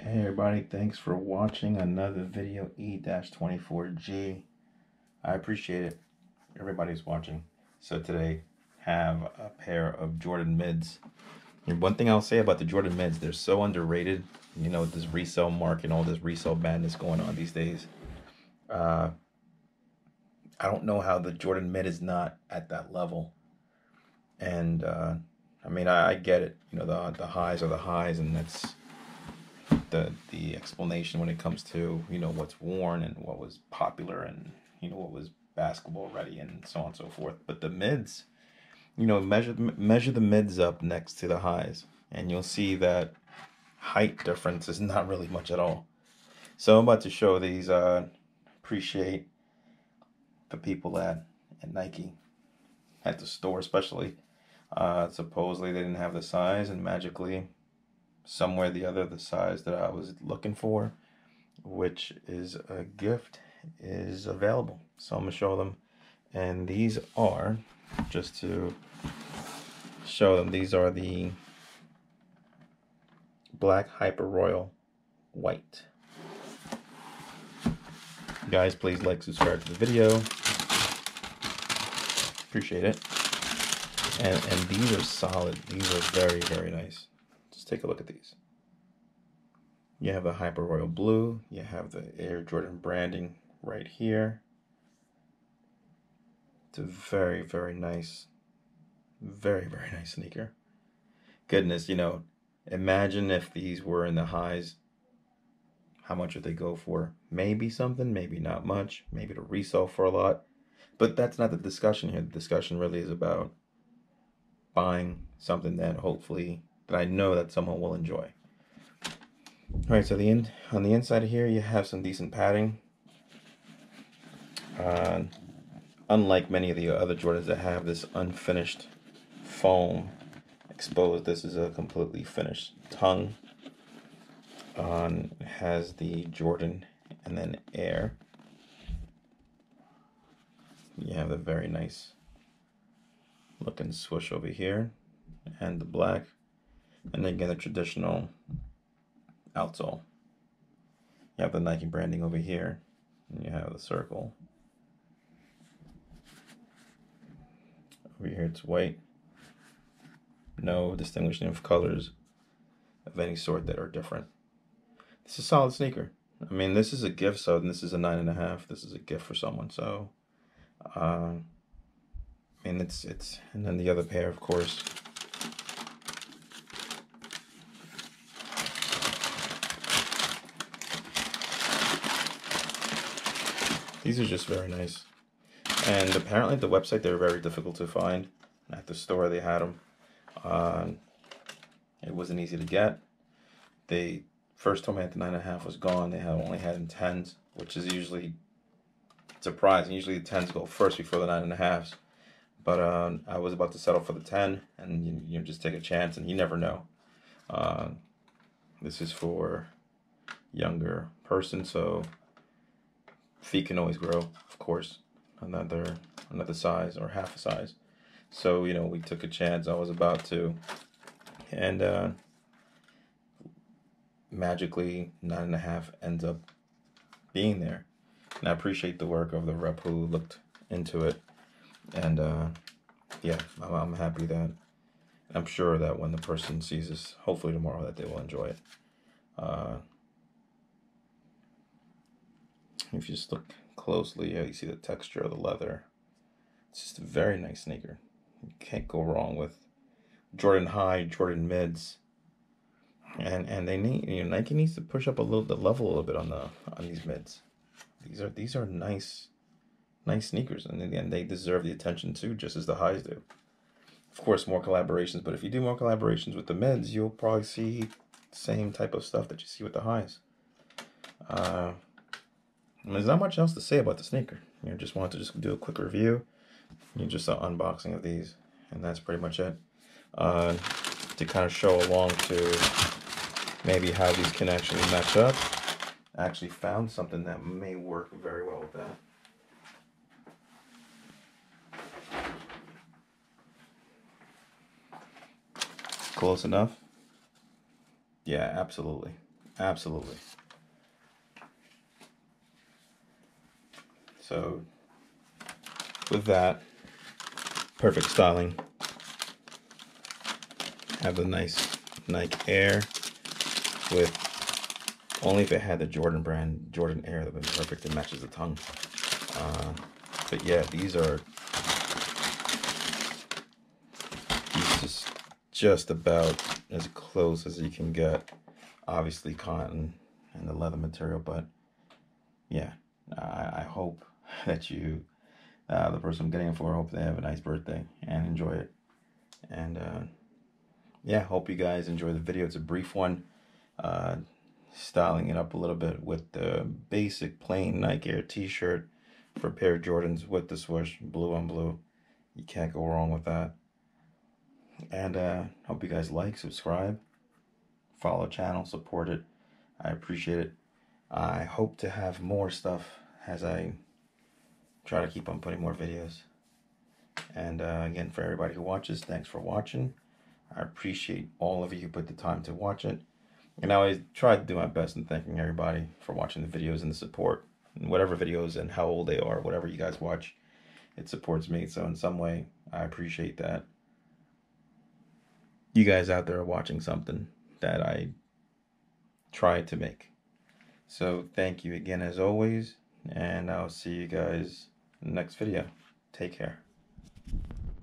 Hey everybody, thanks for watching another video E-24G. I appreciate it. Everybody's watching. So today, have a pair of Jordan mids. And one thing I'll say about the Jordan mids, they're so underrated. You know, this resale market, all this resale madness going on these days. I don't know how the Jordan mid is not at that level. And I mean, I get it. You know, the highs are the highs, and that's the explanation when it comes to, you know, what's worn and what was popular and, you know, what was basketball ready and so on and so forth. But the mids, you know, measure the mids up next to the highs, and you'll see that height difference is not really much at all. So I'm about to show these. Appreciate the people at Nike, at the store especially. Supposedly they didn't have the size, and magically somewhere or the other the size that I was looking for, which is a gift, is available. So I'm gonna show them, and these are, just to show them, these are the Black Hyper Royal White. Guys, please like, subscribe to the video. Appreciate it. And these are solid. These are very, very nice. Just take a look at these. You have the Hyper Royal Blue. You have the Air Jordan branding right here. It's a very, very nice, very, very nice sneaker. Goodness, you know, imagine if these were in the highs. How much would they go for? Maybe something, maybe not much. Maybe to resell for a lot. But that's not the discussion here. The discussion really is about buying something that hopefully, that I know that someone will enjoy. All right, so on the inside of here, you have some decent padding. Unlike many of the other Jordans that have this unfinished foam exposed, this is a completely finished tongue. It has the Jordan and then Air. You have the very nice looking swoosh over here, and the black, and then again the traditional outsole. You have the Nike branding over here, and you have the circle. Over here it's white. No distinguishing of colors of any sort that are different. This is a solid sneaker. I mean, this is a gift, so this is a 9.5. This is a gift for someone, so I mean, it's and then the other pair, of course. These are just very nice. And apparently at the website they were very difficult to find. At the store they had them. It wasn't easy to get. They first told me that the 9.5 was gone. They only had in 10s, which is usually surprising. Usually the 10s go first before the 9.5s. But I was about to settle for the 10, and you just take a chance, and you never know. This is for younger person, so feet can always grow, of course, another size or half a size. So, you know, we took a chance. I was about to, and magically 9.5 ends up being there. And I appreciate the work of the rep who looked into it. And yeah, I'm happy that, I'm sure that when the person sees this, hopefully tomorrow, that they will enjoy it. If you just look closely, you see the texture of the leather. It's just a very nice sneaker. You can't go wrong with Jordan High, Jordan Mids. And they need, you know, Nike needs to push up the level a little bit on these mids. These are nice sneakers, and again, they deserve the attention too, just as the highs do. Of course, more collaborations, but if you do more collaborations with the mids, you'll probably see the same type of stuff that you see with the highs. There's not much else to say about the sneaker. You know, just wanted to do a quick review. Just an unboxing of these, and that's pretty much it. To kind of show along to maybe how these can actually match up. I actually found something that may work very well with that. Close enough? Yeah, absolutely. Absolutely. So with that, perfect styling. Have the nice Nike Air with, only if it had the Jordan brand, Jordan Air, that would be perfect. It matches the tongue. But yeah, these just about as close as you can get. Obviously cotton and the leather material, but yeah, I hope that you, the person I'm getting it for, I hope they have a nice birthday and enjoy it. And yeah, hope you guys enjoy the video. It's a brief one, styling it up a little bit with the basic plain Nike Air t-shirt for a pair of Jordans with the swoosh, blue on blue. You can't go wrong with that. And hope you guys like, subscribe, follow the channel, support it. I appreciate it. I hope to have more stuff as I try to keep on putting more videos. And again, for everybody who watches, thanks for watching. I appreciate all of you who put the time to watch it. And I always try to do my best in thanking everybody for watching the videos and the support. And whatever videos and how old they are, whatever you guys watch, it supports me. So in some way, I appreciate that you guys out there are watching something that I tried to make. So thank you again as always, and I'll see you guys in the next video. Take care.